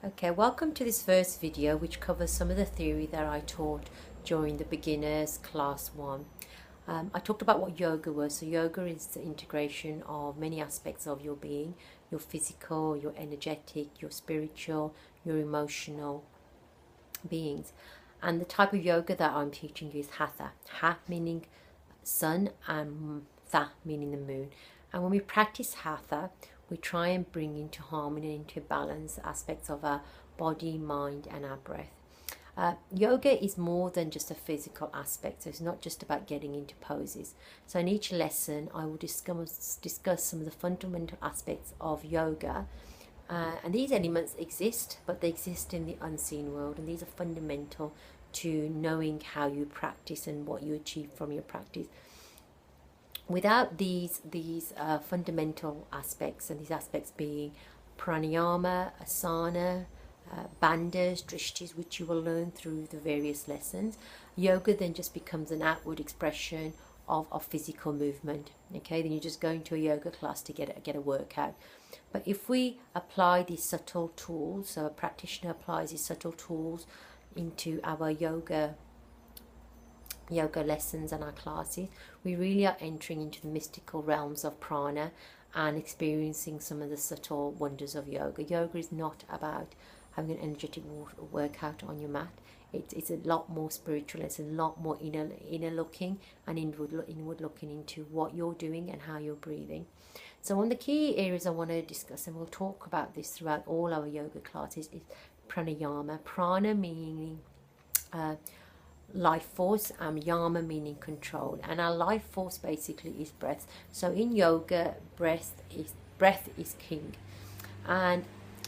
Okay, welcome to this first video which covers some of the theory that I taught during the beginners class 1. I talked about what yoga was. So yoga is the integration of many aspects of your being, your physical, your energetic, your spiritual, your emotional beings. And the type of yoga that I'm teaching you is hatha. Ha meaning sun and tha meaning the moon. And when we practice hatha, we try and bring into harmony, into balance aspects of our body, mind and our breath. Yoga is more than just a physical aspect, so it's not just about getting into poses. So in each lesson I will discuss some of the fundamental aspects of yoga, and these elements exist, but they exist in the unseen world, and these are fundamental to knowing how you practice and what you achieve from your practice. Without these fundamental aspects, and these aspects being pranayama, asana, bandhas, drishtis, which you will learn through the various lessons, yoga then just becomes an outward expression of physical movement. Okay, then you're just going to a yoga class to get a workout. But if we apply these subtle tools, so a practitioner applies these subtle tools into our yoga lessons and our classes, we really are entering into the mystical realms of prana and experiencing some of the subtle wonders of yoga. Yoga is not about having an energetic workout on your mat. It's a lot more spiritual. It's a lot more inner looking and inward looking into what you're doing and how you're breathing. So one of the key areas I want to discuss, and we'll talk about this throughout all our yoga classes, is pranayama. Prana meaning life force, yama meaning control, and our life force basically is breath. So in yoga, breath is king. And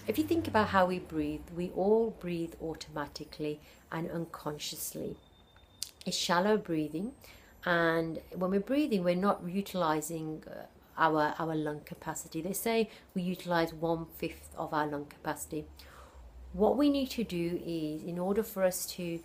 if you think about how we breathe, we all breathe automatically and unconsciously. It's shallow breathing, and when we're breathing, we're not utilizing our lung capacity. They say we utilize 1/5 of our lung capacity. What we need to do is, in order for us to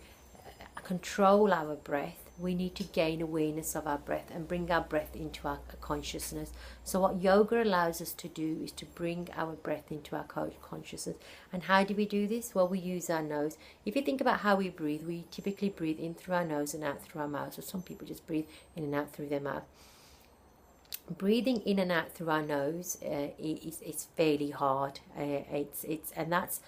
control our breath, we need to gain awareness of our breath and bring our breath into our consciousness. So what yoga allows us to do is to bring our breath into our consciousness. And how do we do this? Well, we use our nose. If you think about how we breathe, we typically breathe in through our nose and out through our mouth. So some people just breathe in and out through their mouth. Breathing in and out through our nose is fairly hard. And that's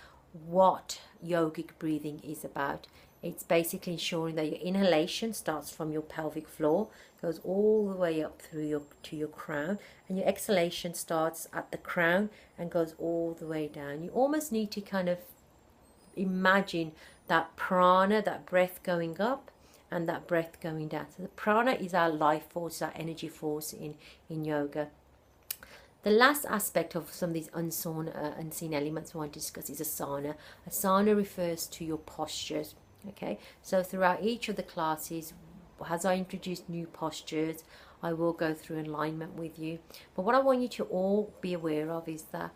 what yogic breathing is about. It's basically ensuring that your inhalation starts from your pelvic floor, goes all the way up through to your crown, and your exhalation starts at the crown and goes all the way down. You almost need to kind of imagine that prana, that breath going up and that breath going down. So the prana is our life force, our energy force in yoga. The last aspect of some of these unseen elements we want to discuss is asana. Asana refers to your postures. Okay, so throughout each of the classes, as I introduce new postures, I will go through alignment with you. But what I want you to all be aware of is that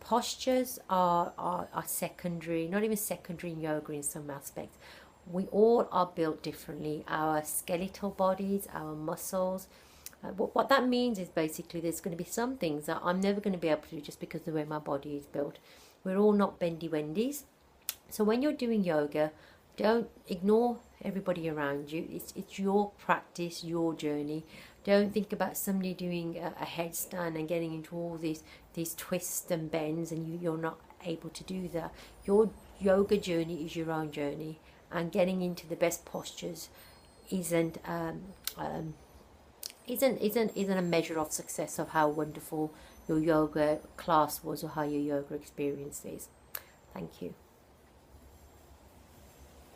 postures are secondary, not even secondary in yoga in some aspects. We all are built differently. Our skeletal bodies, our muscles. What that means is basically there's going to be some things that I'm never going to be able to do just because of the way my body is built. We're all not bendy wendies. So when you're doing yoga, don't ignore everybody around you. It's your practice, your journey. Don't think about somebody doing a headstand and getting into all these twists and bends, and you're not able to do that. Your yoga journey is your own journey, and getting into the best postures isn't a measure of success of how wonderful your yoga class was or how your yoga experience is. Thank you.